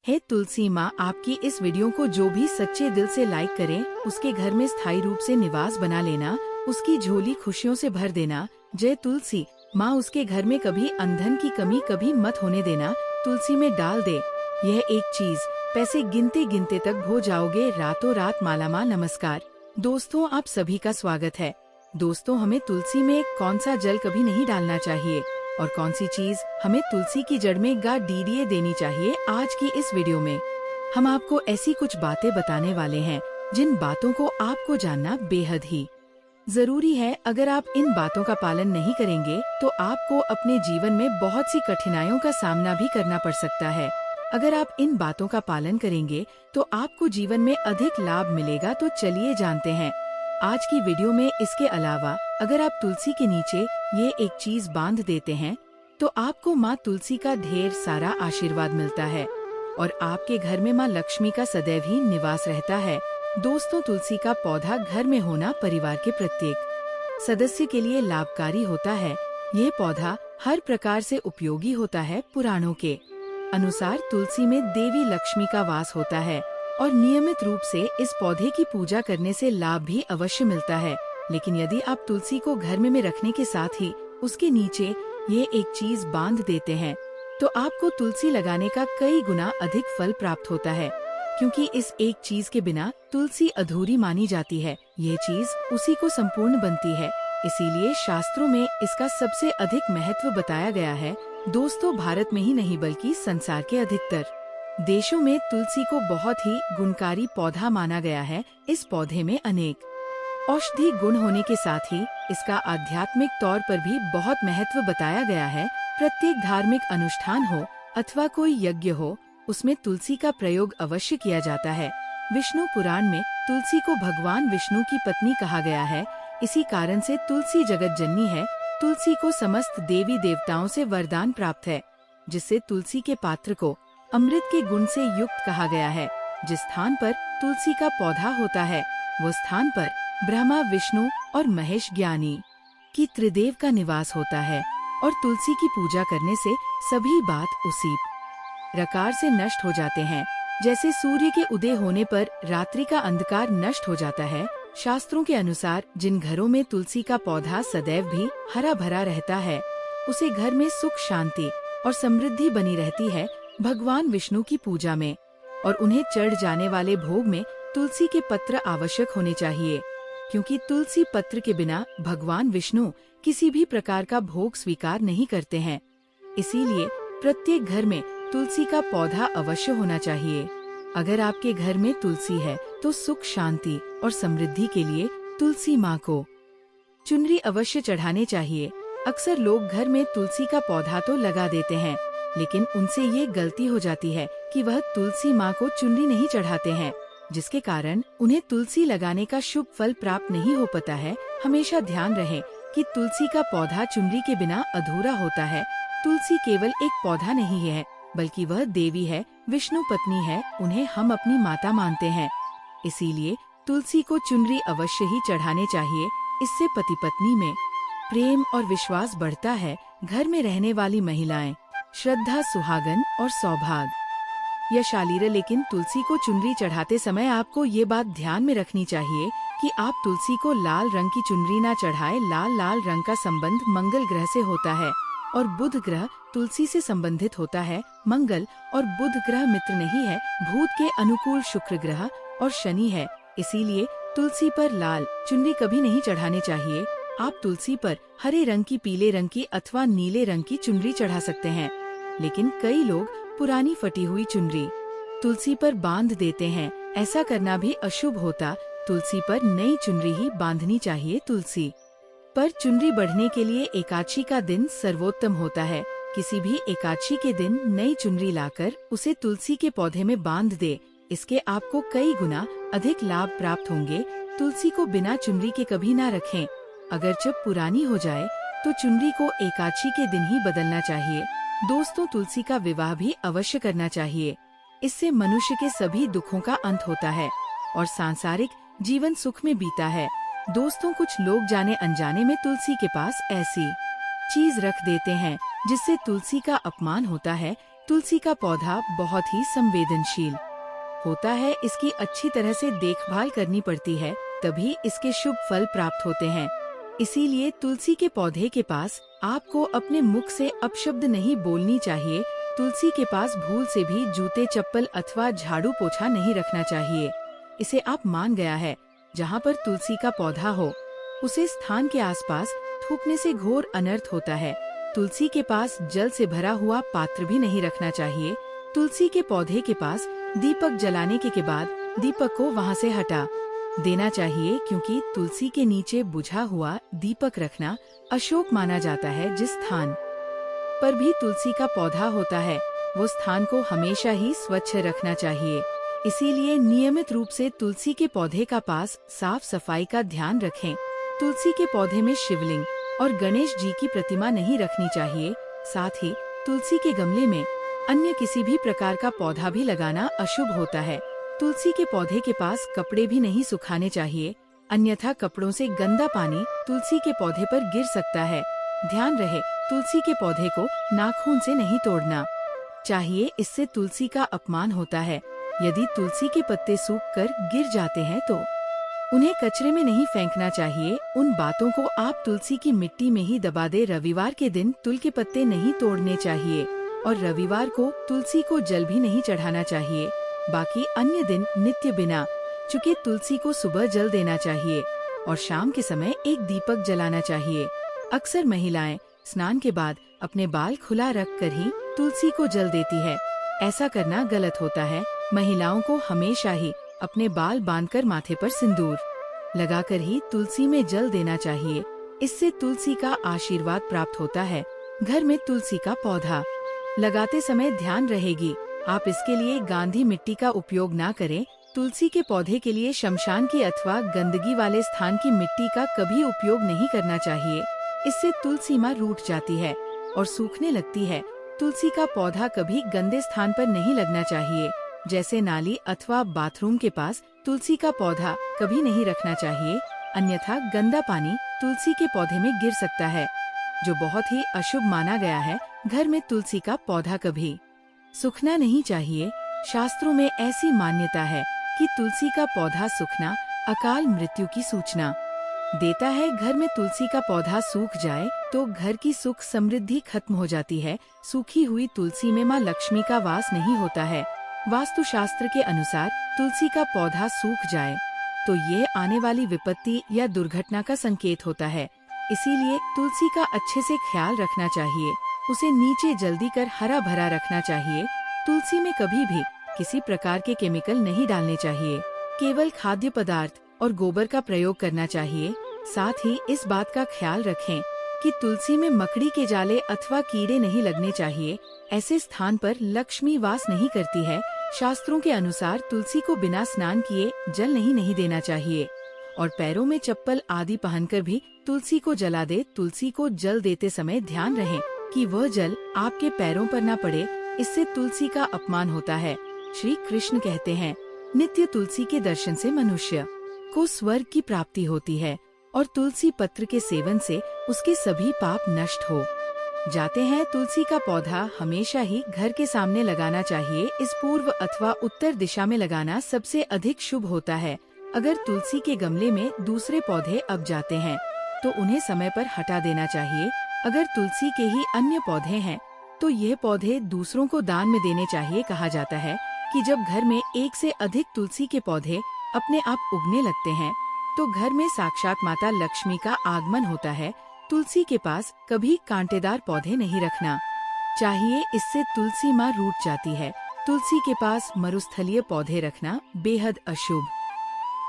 हे तुलसी माँ, आपकी इस वीडियो को जो भी सच्चे दिल से लाइक करें, उसके घर में स्थायी रूप से निवास बना लेना, उसकी झोली खुशियों से भर देना। जय तुलसी माँ, उसके घर में कभी अंधन की कमी कभी मत होने देना। तुलसी में डाल दे यह एक चीज, पैसे गिनते गिनते तक हो जाओगे रातों रात मालामाल। नमस्कार दोस्तों, आप सभी का स्वागत है। दोस्तों, हमें तुलसी में कौन सा जल कभी नहीं डालना चाहिए और कौन सी चीज हमें तुलसी की जड़ में डीडीए देनी चाहिए, आज की इस वीडियो में हम आपको ऐसी कुछ बातें बताने वाले हैं जिन बातों को आपको जानना बेहद ही जरूरी है। अगर आप इन बातों का पालन नहीं करेंगे तो आपको अपने जीवन में बहुत सी कठिनाइयों का सामना भी करना पड़ सकता है। अगर आप इन बातों का पालन करेंगे तो आपको जीवन में अधिक लाभ मिलेगा। तो चलिए जानते हैं आज की वीडियो में। इसके अलावा अगर आप तुलसी के नीचे ये एक चीज बांध देते हैं तो आपको माँ तुलसी का ढेर सारा आशीर्वाद मिलता है और आपके घर में माँ लक्ष्मी का सदैव ही निवास रहता है। दोस्तों, तुलसी का पौधा घर में होना परिवार के प्रत्येक सदस्य के लिए लाभकारी होता है। ये पौधा हर प्रकार से उपयोगी होता है। पुराणों के अनुसार तुलसी में देवी लक्ष्मी का वास होता है और नियमित रूप से इस पौधे की पूजा करने से लाभ भी अवश्य मिलता है। लेकिन यदि आप तुलसी को घर में रखने के साथ ही उसके नीचे ये एक चीज बांध देते हैं तो आपको तुलसी लगाने का कई गुना अधिक फल प्राप्त होता है, क्योंकि इस एक चीज के बिना तुलसी अधूरी मानी जाती है। ये चीज उसी को संपूर्ण बनती है, इसीलिए शास्त्रों में इसका सबसे अधिक महत्व बताया गया है। दोस्तों, भारत में ही नहीं बल्कि संसार के अधिकतर देशों में तुलसी को बहुत ही गुणकारी पौधा माना गया है। इस पौधे में अनेक औषधि गुण होने के साथ ही इसका आध्यात्मिक तौर पर भी बहुत महत्व बताया गया है। प्रत्येक धार्मिक अनुष्ठान हो अथवा कोई यज्ञ हो, उसमें तुलसी का प्रयोग अवश्य किया जाता है। विष्णु पुराण में तुलसी को भगवान विष्णु की पत्नी कहा गया है। इसी कारण से तुलसी जगत जननी है। तुलसी को समस्त देवी देवताओं से वरदान प्राप्त है, जिससे तुलसी के पात्र को अमृत के गुण से युक्त कहा गया है। जिस स्थान पर तुलसी का पौधा होता है वो स्थान पर ब्रह्मा, विष्णु और महेश ज्ञानी की त्रिदेव का निवास होता है और तुलसी की पूजा करने से सभी बात उसी प्रकार से नष्ट हो जाते हैं जैसे सूर्य के उदय होने पर रात्रि का अंधकार नष्ट हो जाता है। शास्त्रों के अनुसार जिन घरों में तुलसी का पौधा सदैव भी हरा भरा रहता है, उसे घर में सुख, शांति और समृद्धि बनी रहती है। भगवान विष्णु की पूजा में और उन्हें चढ़ जाने वाले भोग में तुलसी के पत्र आवश्यक होने चाहिए, क्योंकि तुलसी पत्र के बिना भगवान विष्णु किसी भी प्रकार का भोग स्वीकार नहीं करते हैं। इसीलिए प्रत्येक घर में तुलसी का पौधा अवश्य होना चाहिए। अगर आपके घर में तुलसी है तो सुख, शांति और समृद्धि के लिए तुलसी माँ को चुनरी अवश्य चढ़ाने चाहिए। अक्सर लोग घर में तुलसी का पौधा तो लगा देते हैं, लेकिन उनसे ये गलती हो जाती है कि वह तुलसी माँ को चुनरी नहीं चढ़ाते हैं, जिसके कारण उन्हें तुलसी लगाने का शुभ फल प्राप्त नहीं हो पाता है। हमेशा ध्यान रहे कि तुलसी का पौधा चुनरी के बिना अधूरा होता है। तुलसी केवल एक पौधा नहीं है, बल्कि वह देवी है, विष्णु पत्नी है। उन्हें हम अपनी माता मानते हैं, इसीलिए तुलसी को चुनरी अवश्य ही चढ़ाने चाहिए। इससे पति पत्नी में प्रेम और विश्वास बढ़ता है। घर में रहने वाली महिलाएं श्रद्धा, सुहागन और सौभाग्य यशाली रहे। लेकिन तुलसी को चुनरी चढ़ाते समय आपको ये बात ध्यान में रखनी चाहिए कि आप तुलसी को लाल रंग की चुनरी ना चढ़ाएं। लाल रंग का संबंध मंगल ग्रह से होता है और बुध ग्रह तुलसी से संबंधित होता है। मंगल और बुध ग्रह मित्र नहीं है। भूत के अनुकूल शुक्र ग्रह और शनि है, इसीलिए तुलसी पर लाल चुनरी कभी नहीं चढ़ाने चाहिए। आप तुलसी पर हरे रंग की, पीले रंग की अथवा नीले रंग की चुनरी चढ़ा सकते हैं, लेकिन कई लोग पुरानी फटी हुई चुनरी तुलसी पर बांध देते हैं। ऐसा करना भी अशुभ होता। तुलसी पर नई चुनरी ही बांधनी चाहिए। तुलसी पर चुनरी बढ़ने के लिए एकादशी का दिन सर्वोत्तम होता है। किसी भी एकादशी के दिन नई चुनरी लाकर उसे तुलसी के पौधे में बांध दे, इसके आपको कई गुना अधिक लाभ प्राप्त होंगे। तुलसी को बिना चुनरी के कभी ना रखें। अगर जब पुरानी हो जाए तो चुनरी को एकादशी के दिन ही बदलना चाहिए। दोस्तों, तुलसी का विवाह भी अवश्य करना चाहिए। इससे मनुष्य के सभी दुखों का अंत होता है और सांसारिक जीवन सुख में बीता है। दोस्तों, कुछ लोग जाने अनजाने में तुलसी के पास ऐसी चीज रख देते हैं जिससे तुलसी का अपमान होता है। तुलसी का पौधा बहुत ही संवेदनशील होता है। इसकी अच्छी तरह से देखभाल करनी पड़ती है, तभी इसके शुभ फल प्राप्त होते हैं। इसीलिए तुलसी के पौधे के पास आपको अपने मुख से अपशब्द नहीं बोलनी चाहिए। तुलसी के पास भूल से भी जूते चप्पल अथवा झाड़ू पोछा नहीं रखना चाहिए। इसे आप मान गया है, जहाँ पर तुलसी का पौधा हो उसे स्थान के आसपास थूकने से घोर अनर्थ होता है। तुलसी के पास जल से भरा हुआ पात्र भी नहीं रखना चाहिए। तुलसी के पौधे के पास दीपक जलाने के बाद दीपक को वहाँ से हटा देना चाहिए, क्योंकि तुलसी के नीचे बुझा हुआ दीपक रखना अशुभ माना जाता है। जिस स्थान पर भी तुलसी का पौधा होता है वो स्थान को हमेशा ही स्वच्छ रखना चाहिए। इसीलिए नियमित रूप से तुलसी के पौधे का पास साफ सफाई का ध्यान रखें। तुलसी के पौधे में शिवलिंग और गणेश जी की प्रतिमा नहीं रखनी चाहिए। साथ ही तुलसी के गमले में अन्य किसी भी प्रकार का पौधा भी लगाना अशुभ होता है। तुलसी के पौधे के पास कपड़े भी नहीं सुखाने चाहिए, अन्यथा कपड़ों से गंदा पानी तुलसी के पौधे पर गिर सकता है। ध्यान रहे, तुलसी के पौधे को नाखून से नहीं तोड़ना चाहिए, इससे तुलसी का अपमान होता है। यदि तुलसी के पत्ते सूखकर गिर जाते हैं तो उन्हें कचरे में नहीं फेंकना चाहिए। उन बातों को आप तुलसी की मिट्टी में ही दबा दे। रविवार के दिन तुल के पत्ते नहीं तोड़ने चाहिए और रविवार को तुलसी को जल भी नहीं चढ़ाना चाहिए। बाकी अन्य दिन नित्य बिना चुके तुलसी को सुबह जल देना चाहिए और शाम के समय एक दीपक जलाना चाहिए। अक्सर महिलाएं स्नान के बाद अपने बाल खुला रख कर ही तुलसी को जल देती है। ऐसा करना गलत होता है। महिलाओं को हमेशा ही अपने बाल बांधकर माथे पर सिंदूर लगाकर ही तुलसी में जल देना चाहिए। इससे तुलसी का आशीर्वाद प्राप्त होता है। घर में तुलसी का पौधा लगाते समय ध्यान रहेगी, आप इसके लिए गांधी मिट्टी का उपयोग ना करें। तुलसी के पौधे के लिए शमशान की अथवा गंदगी वाले स्थान की मिट्टी का कभी उपयोग नहीं करना चाहिए। इससे तुलसी माँ रूठ जाती है और सूखने लगती है। तुलसी का पौधा कभी गंदे स्थान पर नहीं लगना चाहिए, जैसे नाली अथवा बाथरूम के पास तुलसी का पौधा कभी नहीं रखना चाहिए, अन्यथा गंदा पानी तुलसी के पौधे में गिर सकता है, जो बहुत ही अशुभ माना गया है। घर में तुलसी का पौधा कभी सूखना नहीं चाहिए। शास्त्रों में ऐसी मान्यता है कि तुलसी का पौधा सूखना अकाल मृत्यु की सूचना देता है। घर में तुलसी का पौधा सूख जाए तो घर की सुख समृद्धि खत्म हो जाती है। सूखी हुई तुलसी में माँ लक्ष्मी का वास नहीं होता है। वास्तु शास्त्र के अनुसार तुलसी का पौधा सूख जाए तो ये आने वाली विपत्ति या दुर्घटना का संकेत होता है। इसीलिए तुलसी का अच्छे से ख्याल रखना चाहिए। उसे नीचे जल्दी कर हरा भरा रखना चाहिए। तुलसी में कभी भी किसी प्रकार के केमिकल नहीं डालने चाहिए। केवल खाद्य पदार्थ और गोबर का प्रयोग करना चाहिए। साथ ही इस बात का ख्याल रखें कि तुलसी में मकड़ी के जाले अथवा कीड़े नहीं लगने चाहिए। ऐसे स्थान पर लक्ष्मी वास नहीं करती है। शास्त्रों के अनुसार तुलसी को बिना स्नान किए जल नहीं देना चाहिए और पैरों में चप्पल आदि पहनकर भी तुलसी को जला दे। तुलसी को जल देते समय ध्यान रहे कि वह जल आपके पैरों पर न पड़े, इससे तुलसी का अपमान होता है। श्री कृष्ण कहते हैं, नित्य तुलसी के दर्शन से मनुष्य को स्वर्ग की प्राप्ति होती है और तुलसी पत्र के सेवन से उसके सभी पाप नष्ट हो जाते हैं। तुलसी का पौधा हमेशा ही घर के सामने लगाना चाहिए। इस पूर्व अथवा उत्तर दिशा में लगाना सबसे अधिक शुभ होता है। अगर तुलसी के गमले में दूसरे पौधे अब जाते हैं तो उन्हें समय पर हटा देना चाहिए। अगर तुलसी के ही अन्य पौधे हैं तो यह पौधे दूसरों को दान में देने चाहिए। कहा जाता है कि जब घर में एक से अधिक तुलसी के पौधे अपने आप उगने लगते हैं तो घर में साक्षात माता लक्ष्मी का आगमन होता है। तुलसी के पास कभी कांटेदार पौधे नहीं रखना चाहिए, इससे तुलसी माँ रूठ जाती है। तुलसी के पास मरुस्थलीय पौधे रखना बेहद अशुभ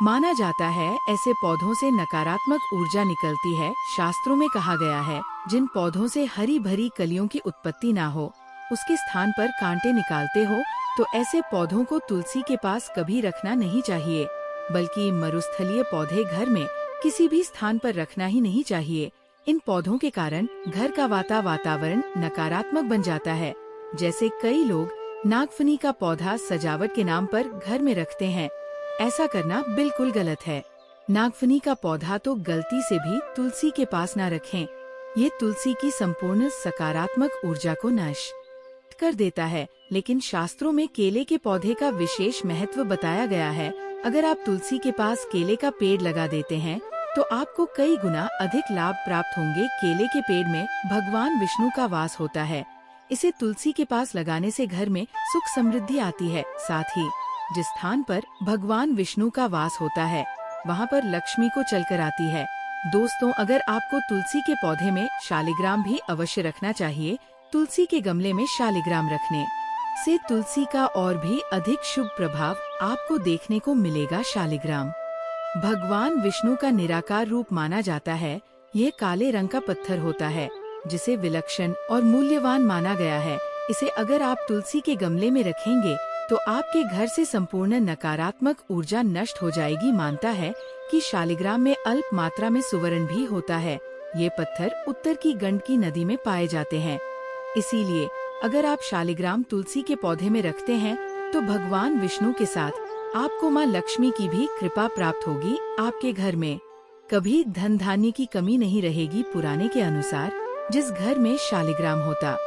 माना जाता है। ऐसे पौधों से नकारात्मक ऊर्जा निकलती है। शास्त्रों में कहा गया है, जिन पौधों से हरी भरी कलियों की उत्पत्ति ना हो, उसके स्थान पर कांटे निकालते हो, तो ऐसे पौधों को तुलसी के पास कभी रखना नहीं चाहिए। बल्कि मरुस्थलीय पौधे घर में किसी भी स्थान पर रखना ही नहीं चाहिए। इन पौधों के कारण घर का वातावरण नकारात्मक बन जाता है। जैसे कई लोग नागफनी का पौधा सजावट के नाम पर घर में रखते हैं। ऐसा करना बिल्कुल गलत है। नागफनी का पौधा तो गलती से भी तुलसी के पास न रखें। ये तुलसी की संपूर्ण सकारात्मक ऊर्जा को नष्ट कर देता है, लेकिन शास्त्रों में केले के पौधे का विशेष महत्व बताया गया है। अगर आप तुलसी के पास केले का पेड़ लगा देते हैं तो आपको कई गुना अधिक लाभ प्राप्त होंगे। केले के पेड़ में भगवान विष्णु का वास होता है। इसे तुलसी के पास लगाने से घर में सुख समृद्धि आती है। साथ ही जिस स्थान पर भगवान विष्णु का वास होता है वहाँ पर लक्ष्मी को चलकर आती है। दोस्तों, अगर आपको तुलसी के पौधे में शालिग्राम भी अवश्य रखना चाहिए। तुलसी के गमले में शालिग्राम रखने से तुलसी का और भी अधिक शुभ प्रभाव आपको देखने को मिलेगा। शालिग्राम भगवान विष्णु का निराकार रूप माना जाता है। ये काले रंग का पत्थर होता है जिसे विलक्षण और मूल्यवान माना गया है। इसे अगर आप तुलसी के गमले में रखेंगे तो आपके घर से संपूर्ण नकारात्मक ऊर्जा नष्ट हो जाएगी। मानता है कि शालिग्राम में अल्प मात्रा में सुवर्ण भी होता है। ये पत्थर उत्तर की गंडकी नदी में पाए जाते हैं। इसीलिए अगर आप शालिग्राम तुलसी के पौधे में रखते हैं तो भगवान विष्णु के साथ आपको माँ लक्ष्मी की भी कृपा प्राप्त होगी। आपके घर में कभी धन धान्य की कमी नहीं रहेगी। पुराने के अनुसार जिस घर में शालिग्राम होता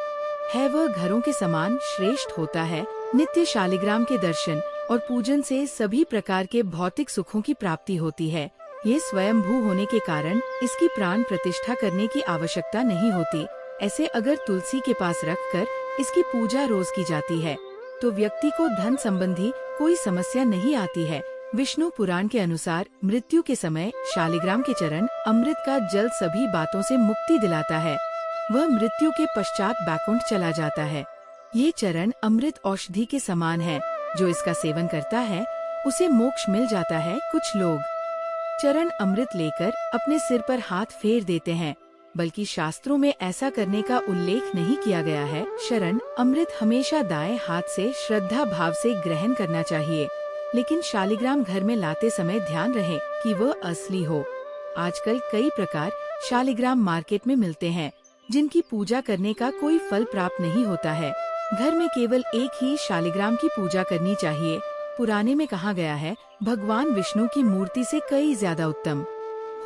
है वह घरों के समान श्रेष्ठ होता है। नित्य शालिग्राम के दर्शन और पूजन से सभी प्रकार के भौतिक सुखों की प्राप्ति होती है। ये स्वयंभू होने के कारण इसकी प्राण प्रतिष्ठा करने की आवश्यकता नहीं होती। ऐसे अगर तुलसी के पास रखकर इसकी पूजा रोज की जाती है तो व्यक्ति को धन संबंधी कोई समस्या नहीं आती है। विष्णु पुराण के अनुसार मृत्यु के समय शालिग्राम के चरण अमृत का जल सभी बातों से मुक्ति दिलाता है। वह मृत्यु के पश्चात बैकुंठ चला जाता है। ये चरण अमृत औषधि के समान है। जो इसका सेवन करता है उसे मोक्ष मिल जाता है। कुछ लोग चरण अमृत लेकर अपने सिर पर हाथ फेर देते हैं, बल्कि शास्त्रों में ऐसा करने का उल्लेख नहीं किया गया है। शरण अमृत हमेशा दाएं हाथ से श्रद्धा भाव से ग्रहण करना चाहिए, लेकिन शालिग्राम घर में लाते समय ध्यान रहे कि वह असली हो। आजकल कई प्रकार शालिग्राम मार्केट में मिलते हैं जिनकी पूजा करने का कोई फल प्राप्त नहीं होता है। घर में केवल एक ही शालिग्राम की पूजा करनी चाहिए। पुराने में कहा गया है भगवान विष्णु की मूर्ति से कई ज्यादा उत्तम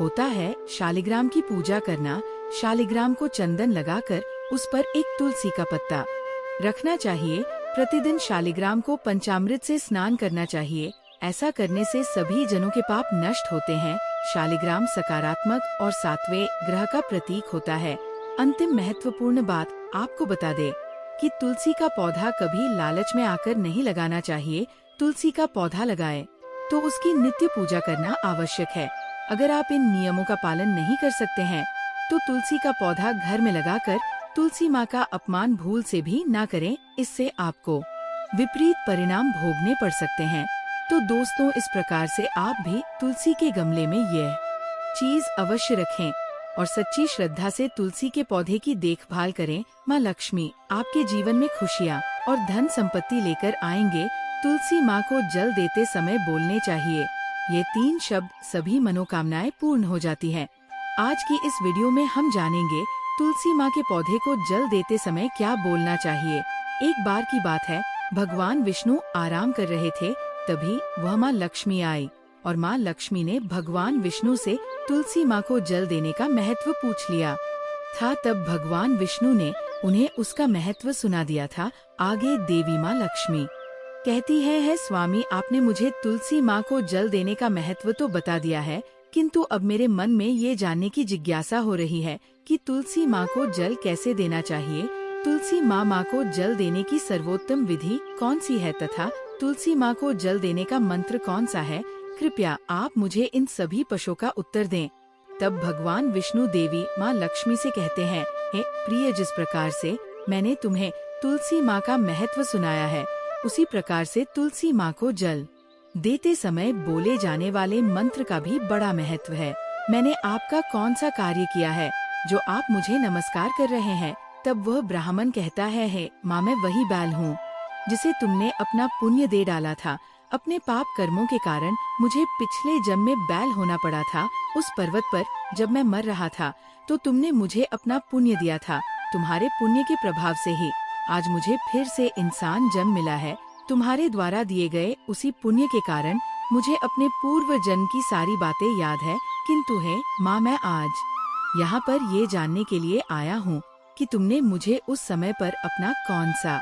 होता है शालिग्राम की पूजा करना। शालिग्राम को चंदन लगाकर उस पर एक तुलसी का पत्ता रखना चाहिए। प्रतिदिन शालिग्राम को पंचामृत से स्नान करना चाहिए। ऐसा करने से सभी जनों के पाप नष्ट होते हैं। शालिग्राम सकारात्मक और सातवें ग्रह का प्रतीक होता है। अंतिम महत्वपूर्ण बात आपको बता दे कि तुलसी का पौधा कभी लालच में आकर नहीं लगाना चाहिए। तुलसी का पौधा लगाए तो उसकी नित्य पूजा करना आवश्यक है। अगर आप इन नियमों का पालन नहीं कर सकते हैं तो तुलसी का पौधा घर में लगाकर तुलसी माँ का अपमान भूल से भी ना करें। इससे आपको विपरीत परिणाम भोगने पड़ सकते हैं। तो दोस्तों, इस प्रकार से आप भी तुलसी के गमले में यह चीज अवश्य रखें और सच्ची श्रद्धा से तुलसी के पौधे की देखभाल करें। माँ लक्ष्मी आपके जीवन में खुशियाँ और धन संपत्ति लेकर आएंगे। तुलसी माँ को जल देते समय बोलने चाहिए ये 3 शब्द, सभी मनोकामनाएं पूर्ण हो जाती हैं। आज की इस वीडियो में हम जानेंगे तुलसी माँ के पौधे को जल देते समय क्या बोलना चाहिए। एक बार की बात है, भगवान विष्णु आराम कर रहे थे, तभी वह माँ लक्ष्मी आई और माँ लक्ष्मी ने भगवान विष्णु से तुलसी माँ को जल देने का महत्व पूछ लिया था। तब भगवान विष्णु ने उन्हें उसका महत्व सुना दिया था। आगे देवी माँ लक्ष्मी कहती है स्वामी, आपने मुझे तुलसी माँ को जल देने का महत्व तो बता दिया है, किंतु अब मेरे मन में ये जानने की जिज्ञासा हो रही है कि तुलसी माँ को जल कैसे देना चाहिए। तुलसी माँ को जल देने की सर्वोत्तम विधि कौन सी है तथा तुलसी माँ को जल देने का मंत्र कौन सा है? कृपया आप मुझे इन सभी प्रश्नों का उत्तर दें। तब भगवान विष्णु देवी माँ लक्ष्मी से कहते हैं, हे प्रिय, जिस प्रकार से मैंने तुम्हें तुलसी माँ का महत्व सुनाया है, उसी प्रकार से तुलसी माँ को जल देते समय बोले जाने वाले मंत्र का भी बड़ा महत्व है। मैंने आपका कौन सा कार्य किया है जो आप मुझे नमस्कार कर रहे हैं? तब वह ब्राह्मण कहता है माँ, मैं वही बैल हूँ जिसे तुमने अपना पुण्य दे डाला था। अपने पाप कर्मों के कारण मुझे पिछले जन्म में बैल होना पड़ा था। उस पर्वत पर जब मैं मर रहा था तो तुमने मुझे अपना पुण्य दिया था। तुम्हारे पुण्य के प्रभाव से ही आज मुझे फिर से इंसान जन्म मिला है। तुम्हारे द्वारा दिए गए उसी पुण्य के कारण मुझे अपने पूर्व जन्म की सारी बातें याद है। किंतु है माँ, मैं आज यहाँ पर ये जानने के लिए आया हूँ कि तुमने मुझे उस समय पर अपना कौन सा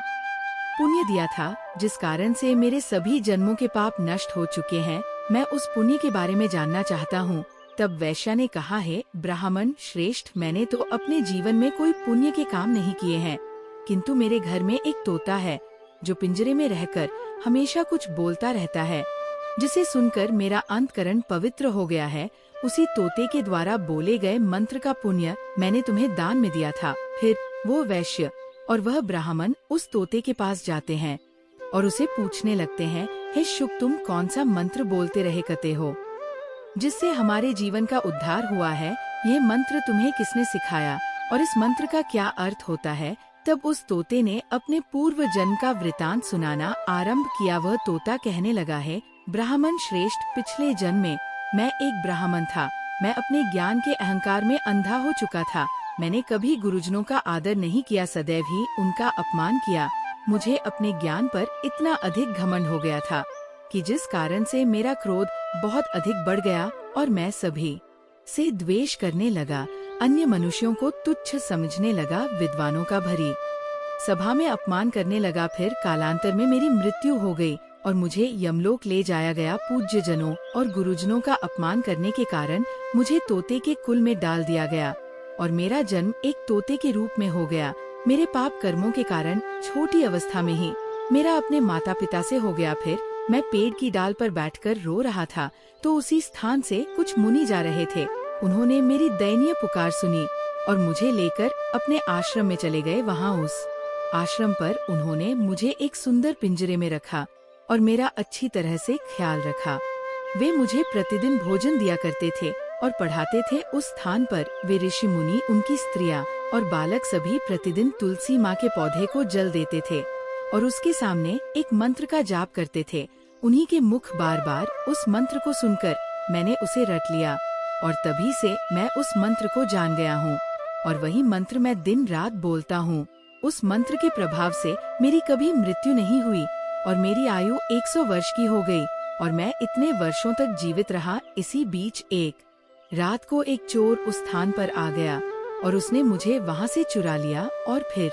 पुण्य दिया था, जिस कारण से मेरे सभी जन्मों के पाप नष्ट हो चुके हैं। मैं उस पुण्य के बारे में जानना चाहता हूँ। तब वैश्या ने कहा, है ब्राह्मण श्रेष्ठ, मैंने तो अपने जीवन में कोई पुण्य के काम नहीं किए हैं, किंतु मेरे घर में एक तोता है जो पिंजरे में रहकर हमेशा कुछ बोलता रहता है, जिसे सुनकर मेरा अंतकरण पवित्र हो गया है। उसी तोते के द्वारा बोले गए मंत्र का पुण्य मैंने तुम्हें दान में दिया था। फिर वो वैश्य और वह ब्राह्मण उस तोते के पास जाते हैं और उसे पूछने लगते हैं, हे शुक, तुम कौन सा मंत्र बोलते रहे करते हो, जिससे हमारे जीवन का उद्धार हुआ है? यह मंत्र तुम्हें किसने सिखाया और इस मंत्र का क्या अर्थ होता है? तब उस तोते ने अपने पूर्व जन्म का वृतांत सुनाना आरंभ किया। वह तोता कहने लगा, है ब्राह्मण श्रेष्ठ, पिछले जन्म में मैं एक ब्राह्मण था। मैं अपने ज्ञान के अहंकार में अंधा हो चुका था। मैंने कभी गुरुजनों का आदर नहीं किया, सदैव ही उनका अपमान किया। मुझे अपने ज्ञान पर इतना अधिक घमंड हो गया था कि जिस कारण से मेरा क्रोध बहुत अधिक बढ़ गया और मैं सभी से द्वेष करने लगा, अन्य मनुष्यों को तुच्छ समझने लगा, विद्वानों का भरी सभा में अपमान करने लगा। फिर कालांतर में मेरी मृत्यु हो गई और मुझे यमलोक ले जाया गया। पूज्य जनों और गुरुजनों का अपमान करने के कारण मुझे तोते के कुल में डाल दिया गया और मेरा जन्म एक तोते के रूप में हो गया। मेरे पाप कर्मों के कारण छोटी अवस्था में ही मेरा अपने माता पिता से हो गया। फिर मैं पेड़ की डाल पर बैठकर रो रहा था तो उसी स्थान से कुछ मुनि जा रहे थे। उन्होंने मेरी दयनीय पुकार सुनी और मुझे लेकर अपने आश्रम में चले गए। वहाँ उस आश्रम पर उन्होंने मुझे एक सुंदर पिंजरे में रखा और मेरा अच्छी तरह से ख्याल रखा। वे मुझे प्रतिदिन भोजन दिया करते थे और पढ़ाते थे। उस स्थान पर वे ऋषि मुनि, उनकी स्त्रियां और बालक सभी प्रतिदिन तुलसी माँ के पौधे को जल देते थे और उसके सामने एक मंत्र का जाप करते थे। उन्हीं के मुख बार बार उस मंत्र को सुनकर मैंने उसे रट लिया और तभी से मैं उस मंत्र को जान गया हूँ और वही मंत्र मैं दिन रात बोलता हूँ। उस मंत्र के प्रभाव से मेरी कभी मृत्यु नहीं हुई और मेरी आयु 100 वर्ष की हो गई और मैं इतने वर्षों तक जीवित रहा। इसी बीच एक रात को एक चोर उस स्थान पर आ गया और उसने मुझे वहाँ से चुरा लिया और फिर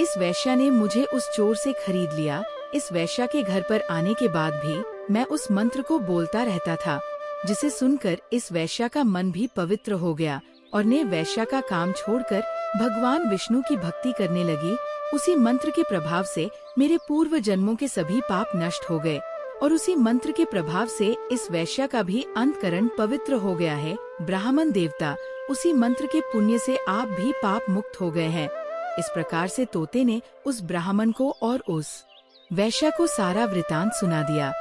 इस वैश्या ने मुझे उस चोर से खरीद लिया। इस वैश्या के घर पर आने के बाद भी मैं उस मंत्र को बोलता रहता था, जिसे सुनकर इस वैश्या का मन भी पवित्र हो गया और ने वैश्या का काम छोड़कर भगवान विष्णु की भक्ति करने लगी। उसी मंत्र के प्रभाव से मेरे पूर्व जन्मों के सभी पाप नष्ट हो गए और उसी मंत्र के प्रभाव से इस वैश्या का भी अंतकरण पवित्र हो गया है। ब्राह्मण देवता, उसी मंत्र के पुण्य से आप भी पाप मुक्त हो गए हैं। इस प्रकार से तोते ने उस ब्राह्मण को और उस वैश्या को सारा वृतांत सुना दिया,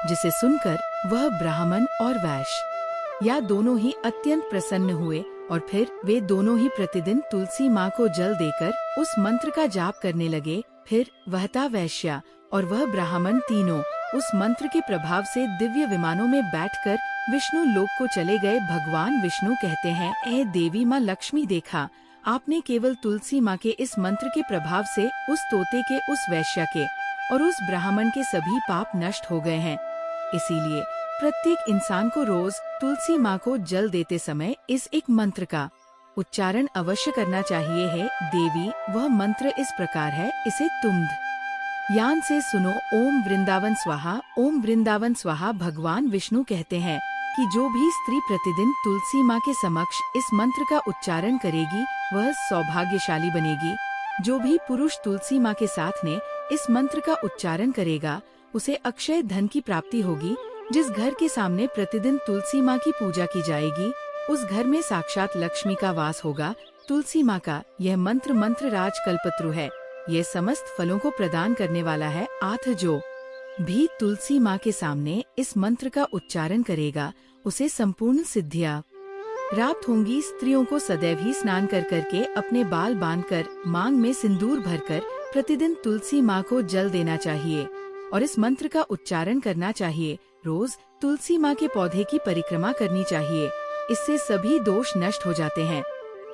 जिसे सुनकर वह ब्राह्मण और वैश्य या दोनों ही अत्यंत प्रसन्न हुए और फिर वे दोनों ही प्रतिदिन तुलसी माँ को जल देकर उस मंत्र का जाप करने लगे। फिर वहता वैश्या और वह ब्राह्मण तीनों उस मंत्र के प्रभाव से दिव्य विमानों में बैठकर विष्णु लोक को चले गए। भगवान विष्णु कहते हैं, ऐ देवी माँ लक्ष्मी, देखा आपने केवल तुलसी माँ के इस मंत्र के प्रभाव से उस तोते के, उस वैश्या के और उस ब्राह्मण के सभी पाप नष्ट हो गए हैं। इसीलिए प्रत्येक इंसान को रोज तुलसी माँ को जल देते समय इस एक मंत्र का उच्चारण अवश्य करना चाहिए है। देवी, वह मंत्र इस प्रकार है, इसे तुम यान से सुनो। ओम वृंदावन स्वाहा, ओम वृंदावन स्वाहा। भगवान विष्णु कहते हैं कि जो भी स्त्री प्रतिदिन तुलसी माँ के समक्ष इस मंत्र का उच्चारण करेगी वह सौभाग्यशाली बनेगी। जो भी पुरुष तुलसी माँ के साथ ने इस मंत्र का उच्चारण करेगा उसे अक्षय धन की प्राप्ति होगी। जिस घर के सामने प्रतिदिन तुलसी माँ की पूजा की जाएगी उस घर में साक्षात लक्ष्मी का वास होगा। तुलसी माँ का यह मंत्र राज कल्पत्रु है। ये समस्त फलों को प्रदान करने वाला है। आठ जो भी तुलसी माँ के सामने इस मंत्र का उच्चारण करेगा उसे संपूर्ण सिद्धियाँ प्राप्त होंगी। स्त्रियों को सदैव ही स्नान कर करके अपने बाल बांधकर मांग में सिंदूर भरकर प्रतिदिन तुलसी माँ को जल देना चाहिए और इस मंत्र का उच्चारण करना चाहिए। रोज तुलसी माँ के पौधे की परिक्रमा करनी चाहिए, इससे सभी दोष नष्ट हो जाते हैं।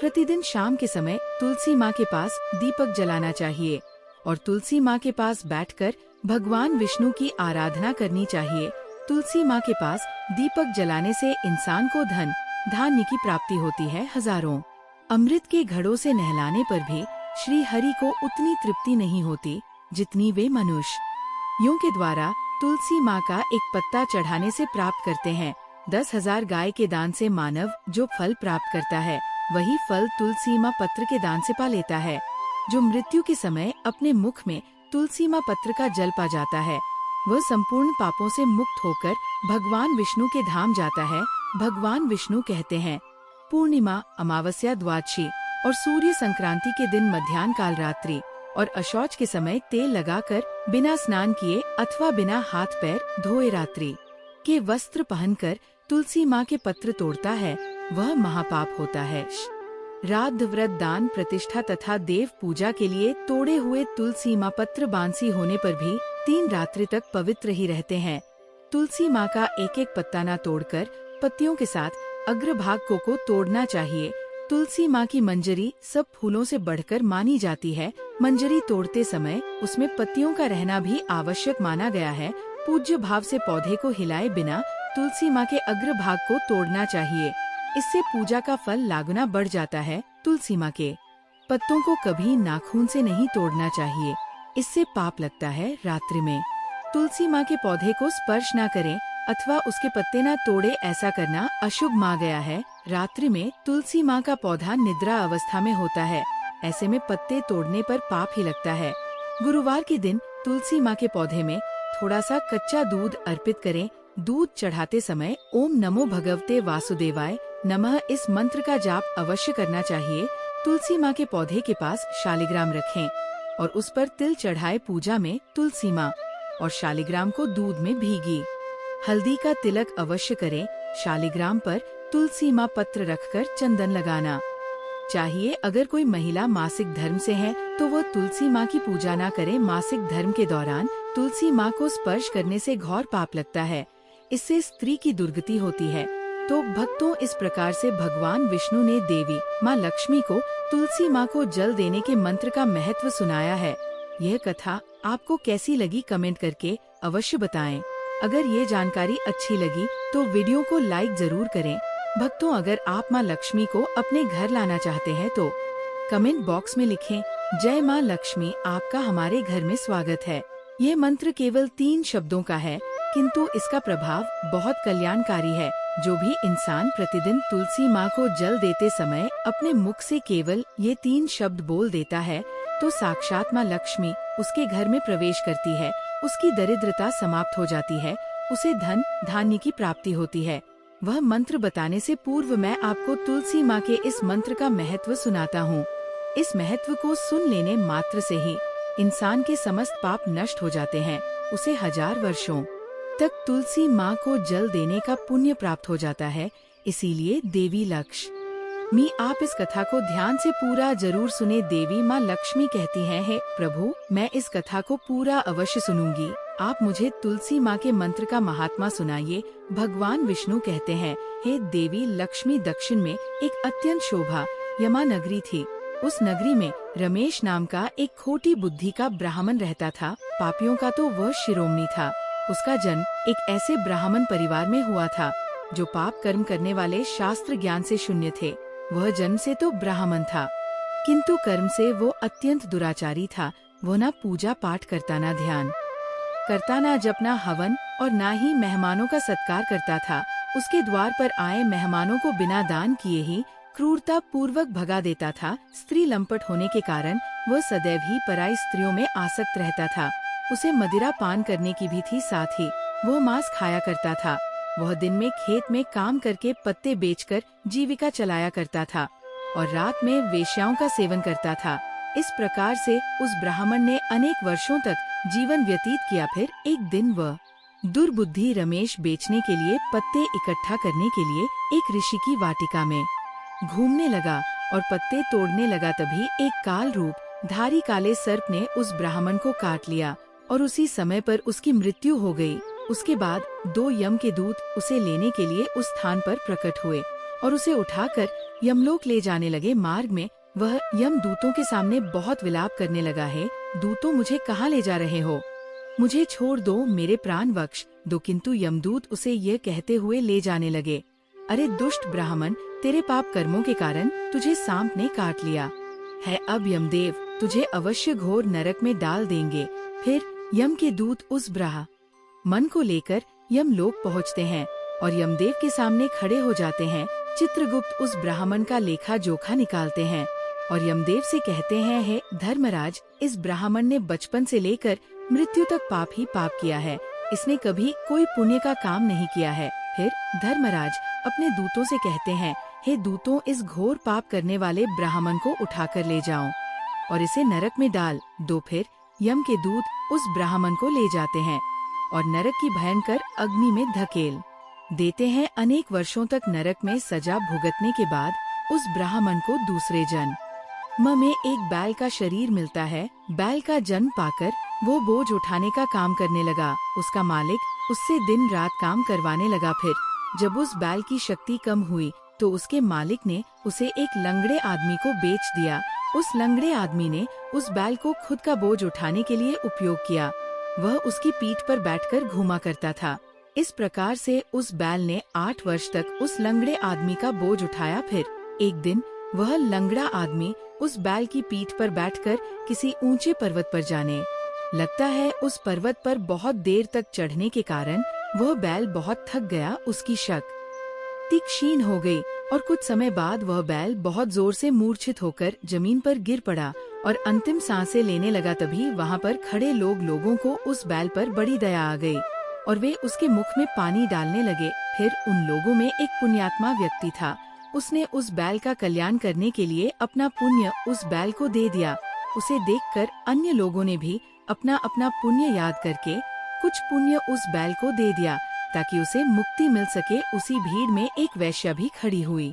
प्रतिदिन शाम के समय तुलसी माँ के पास दीपक जलाना चाहिए और तुलसी माँ के पास बैठकर भगवान विष्णु की आराधना करनी चाहिए। तुलसी माँ के पास दीपक जलाने से इंसान को धन धान्य की प्राप्ति होती है। हजारों अमृत के घड़ों से नहलाने पर भी श्री हरि को उतनी तृप्ति नहीं होती जितनी वे मनुष्य यों के द्वारा तुलसी माँ का एक पत्ता चढ़ाने से प्राप्त करते हैं। 10,000 गाय के दान से मानव जो फल प्राप्त करता है, वही फल तुलसी माँ पत्र के दान से पा लेता है। जो मृत्यु के समय अपने मुख में तुलसी माँ पत्र का जल पा जाता है, वह संपूर्ण पापों से मुक्त होकर भगवान विष्णु के धाम जाता है। भगवान विष्णु कहते हैं, पूर्णिमा, अमावस्या, द्वादशी और सूर्य संक्रांति के दिन मध्याह्न काल रात्रि और अशौच के समय तेल लगाकर बिना स्नान किए अथवा बिना हाथ पैर धोए रात्रि के वस्त्र पहनकर तुलसी माँ के पत्र तोड़ता है, वह महापाप होता है। राध, व्रत, दान, प्रतिष्ठा तथा देव पूजा के लिए तोड़े हुए तुलसी माँ पत्र बांसी होने पर भी 3 रात्रि तक पवित्र ही रहते हैं। तुलसी माँ का एक एक पत्ता न तोड़कर पत्तियों के साथ अग्रभाग को तोड़ना चाहिए। तुलसी माँ की मंजरी सब फूलों से बढ़कर मानी जाती है। मंजरी तोड़ते समय उसमें पत्तियों का रहना भी आवश्यक माना गया है। पूज्य भाव से पौधे को हिलाए बिना तुलसी माँ के अग्रभाग को तोड़ना चाहिए। इससे पूजा का फल लागुना बढ़ जाता है। तुलसी माँ के पत्तों को कभी नाखून से नहीं तोड़ना चाहिए, इससे पाप लगता है। रात्रि में तुलसी माँ के पौधे को स्पर्श न करें अथवा उसके पत्ते न तोड़े, ऐसा करना अशुभ माना गया है। रात्रि में तुलसी माँ का पौधा निद्रा अवस्था में होता है, ऐसे में पत्ते तोड़ने पर पाप ही लगता है। गुरुवार के दिन तुलसी माँ के पौधे में थोड़ा सा कच्चा दूध अर्पित करें। दूध चढ़ाते समय ओम नमो भगवते वासुदेवाय नमः इस मंत्र का जाप अवश्य करना चाहिए। तुलसी माँ के पौधे के पास शालिग्राम रखें और उस पर तिल चढ़ाए। पूजा में तुलसी माँ और शालिग्राम को दूध में भीगी हल्दी का तिलक अवश्य करें। शालिग्राम पर तुलसी माँ पत्र रखकर चंदन लगाना चाहिए। अगर कोई महिला मासिक धर्म से है तो वह तुलसी माँ की पूजा न करे। मासिक धर्म के दौरान तुलसी माँ को स्पर्श करने से घोर पाप लगता है, इससे स्त्री की दुर्गति होती है। तो भक्तों, इस प्रकार से भगवान विष्णु ने देवी माँ लक्ष्मी को तुलसी माँ को जल देने के मंत्र का महत्व सुनाया है। यह कथा आपको कैसी लगी कमेंट करके अवश्य बताएं। अगर ये जानकारी अच्छी लगी तो वीडियो को लाइक जरूर करें। भक्तों, अगर आप माँ लक्ष्मी को अपने घर लाना चाहते हैं तो कमेंट बॉक्स में लिखें, जय माँ लक्ष्मी, आपका हमारे घर में स्वागत है। यह मंत्र केवल 3 शब्दों का है, किंतु इसका प्रभाव बहुत कल्याणकारी है। जो भी इंसान प्रतिदिन तुलसी माँ को जल देते समय अपने मुख से केवल ये 3 शब्द बोल देता है तो साक्षात माँ लक्ष्मी उसके घर में प्रवेश करती है। उसकी दरिद्रता समाप्त हो जाती है, उसे धन धान्य की प्राप्ति होती है। वह मंत्र बताने से पूर्व मैं आपको तुलसी माँ के इस मंत्र का महत्व सुनाता हूँ। इस महत्व को सुन लेने मात्र से ही इंसान के समस्त पाप नष्ट हो जाते हैं। उसे 1000 वर्षों तक तुलसी माँ को जल देने का पुण्य प्राप्त हो जाता है। इसीलिए देवी लक्ष्मी, आप इस कथा को ध्यान से पूरा जरूर सुने। देवी माँ लक्ष्मी कहती हैं, हे प्रभु, मैं इस कथा को पूरा अवश्य सुनूंगी। आप मुझे तुलसी माँ के मंत्र का महात्मा सुनाइए। भगवान विष्णु कहते हैं, हे देवी लक्ष्मी, दक्षिण में एक अत्यंत शोभा यमा नगरी थी। उस नगरी में रमेश नाम का एक खोटी बुद्धि का ब्राह्मण रहता था। पापियों का तो वह शिरोमणि था। उसका जन्म एक ऐसे ब्राह्मण परिवार में हुआ था जो पाप कर्म करने वाले शास्त्र ज्ञान से शून्य थे। वह जन्म से तो ब्राह्मण था, किंतु कर्म से वो अत्यंत दुराचारी था। वो न पूजा पाठ करता, न ध्यान करता, न जप, न हवन और न ही मेहमानों का सत्कार करता था। उसके द्वार पर आए मेहमानों को बिना दान किए ही क्रूरता पूर्वक भगा देता था। स्त्री लंपट होने के कारण वह सदैव ही पराई स्त्रियों में आसक्त रहता था। उसे मदिरा पान करने की भी थी, साथ ही वह मांस खाया करता था। वह दिन में खेत में काम करके पत्ते बेचकर जीविका चलाया करता था और रात में वेश्याओं का सेवन करता था। इस प्रकार से उस ब्राह्मण ने अनेक वर्षों तक जीवन व्यतीत किया। फिर एक दिन वह दुर्बुद्धि रमेश बेचने के लिए पत्ते इकट्ठा करने के लिए एक ऋषि की वाटिका में घूमने लगा और पत्ते तोड़ने लगा। तभी एक काल रूप धारी काले सर्प ने उस ब्राह्मण को काट लिया और उसी समय पर उसकी मृत्यु हो गई। उसके बाद 2 यम के दूत उसे लेने के लिए उस स्थान पर प्रकट हुए और उसे उठाकर यमलोक ले जाने लगे। मार्ग में वह यम दूतों के सामने बहुत विलाप करने लगा, है दूतों, मुझे कहाँ ले जा रहे हो? मुझे छोड़ दो, मेरे प्राण बख्श दो। किंतु यमदूत उसे यह कहते हुए ले जाने लगे, अरे दुष्ट ब्राह्मण, तेरे पाप कर्मों के कारण तुझे सांप ने काट लिया है। अब यमदेव तुझे अवश्य घोर नरक में डाल देंगे। फिर यम के दूत उस ब्राह्मण को लेकर यमलोक पहुँचते हैं और यमदेव के सामने खड़े हो जाते हैं। चित्रगुप्त उस ब्राह्मण का लेखा जोखा निकालते हैं और यमदेव से कहते हैं, हे धर्मराज, इस ब्राह्मण ने बचपन से लेकर मृत्यु तक पाप ही पाप किया है। इसने कभी कोई पुण्य का काम नहीं किया है। फिर धर्मराज अपने दूतों से कहते हैं, हे दूतों, इस घोर पाप करने वाले ब्राह्मण को उठाकर ले जाओ और इसे नरक में डाल दो। फिर यम के दूत उस ब्राह्मण को ले जाते हैं और नरक की भयंकर अग्नि में धकेल देते हैं। अनेक वर्षों तक नरक में सजा भुगतने के बाद उस ब्राह्मण को दूसरे जन्म में एक बैल का शरीर मिलता है। बैल का जन्म पाकर वो बोझ उठाने का काम करने लगा। उसका मालिक उससे दिन रात काम करवाने लगा। फिर जब उस बैल की शक्ति कम हुई तो उसके मालिक ने उसे एक लंगड़े आदमी को बेच दिया। उस लंगड़े आदमी ने उस बैल को खुद का बोझ उठाने के लिए उपयोग किया। वह उसकी पीठ पर बैठकर घूमा करता था। इस प्रकार से उस बैल ने 8 वर्ष तक उस लंगड़े आदमी का बोझ उठाया। फिर एक दिन वह लंगड़ा आदमी उस बैल की पीठ पर बैठकर किसी ऊंचे पर्वत पर जाने लगता है। उस पर्वत पर बहुत देर तक चढ़ने के कारण वह बैल बहुत थक गया। उसकी शक्ति क्षीण हो गई और कुछ समय बाद वह बैल बहुत जोर से मूर्छित होकर जमीन पर गिर पड़ा और अंतिम सांसें लेने लगा। तभी वहाँ पर खड़े लोगों को उस बैल पर बड़ी दया आ गई और वे उसके मुख में पानी डालने लगे। फिर उन लोगों में एक पुण्यात्मा व्यक्ति था। उसने उस बैल का कल्याण करने के लिए अपना पुण्य उस बैल को दे दिया। उसे देखकर अन्य लोगों ने भी अपना अपना पुण्य याद करके कुछ पुण्य उस बैल को दे दिया ताकि उसे मुक्ति मिल सके। उसी भीड़ में एक वैश्या भी खड़ी हुई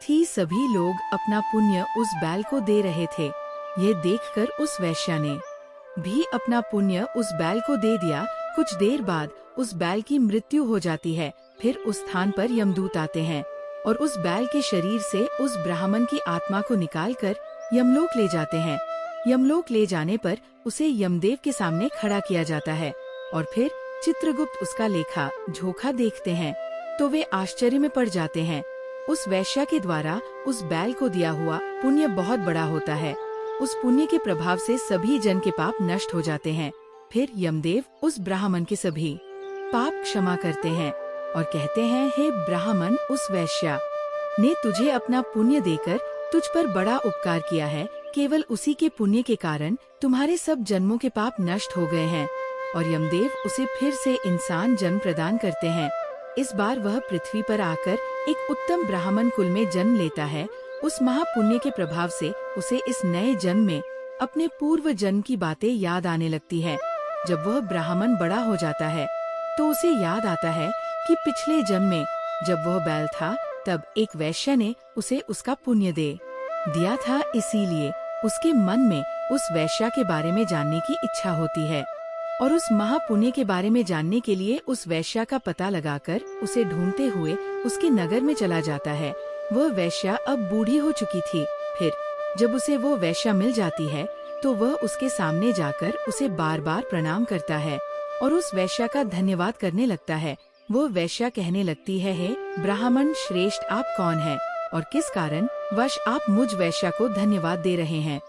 थी। सभी लोग अपना पुण्य उस बैल को दे रहे थे। ये देखकर उस वैश्या ने भी अपना पुण्य उस बैल को दे दिया। कुछ देर बाद उस बैल की मृत्यु हो जाती है। फिर उस स्थान पर यमदूत आते हैं और उस बैल के शरीर से उस ब्राह्मण की आत्मा को निकालकर यमलोक ले जाते हैं। यमलोक ले जाने पर उसे यमदेव के सामने खड़ा किया जाता है और फिर चित्रगुप्त उसका लेखा जोखा देखते हैं तो वे आश्चर्य में पड़ जाते हैं। उस वैश्या के द्वारा उस बैल को दिया हुआ पुण्य बहुत बड़ा होता है। उस पुण्य के प्रभाव से सभी जन के पाप नष्ट हो जाते हैं। फिर यमदेव उस ब्राह्मण के सभी पाप क्षमा करते हैं और कहते हैं, हे ब्राह्मण, उस वैश्या ने तुझे अपना पुण्य देकर तुझ पर बड़ा उपकार किया है। केवल उसी के पुण्य के कारण तुम्हारे सब जन्मों के पाप नष्ट हो गए हैं और यमदेव उसे फिर से इंसान जन्म प्रदान करते हैं। इस बार वह पृथ्वी पर आकर एक उत्तम ब्राह्मण कुल में जन्म लेता है। उस महापुण्य के प्रभाव से उसे इस नए जन्म में अपने पूर्व जन्म की बातें याद आने लगती है। जब वह ब्राह्मण बड़ा हो जाता है तो उसे याद आता है कि पिछले जन्म में जब वह बैल था तब एक वैश्य ने उसे उसका पुण्य दे दिया था। इसीलिए उसके मन में उस वैश्या के बारे में जानने की इच्छा होती है और उस महापुण्य के बारे में जानने के लिए उस वैश्या का पता लगाकर उसे ढूंढते हुए उसके नगर में चला जाता है। वह वैश्या अब बूढ़ी हो चुकी थी। फिर जब उसे वो वैश्या मिल जाती है तो वह उसके सामने जाकर उसे बार बार प्रणाम करता है और उस वैश्या का धन्यवाद करने लगता है। वो वैश्या कहने लगती है, हे ब्राह्मण श्रेष्ठ, आप कौन हैं और किस कारण वश आप मुझ वैश्या को धन्यवाद दे रहे हैं?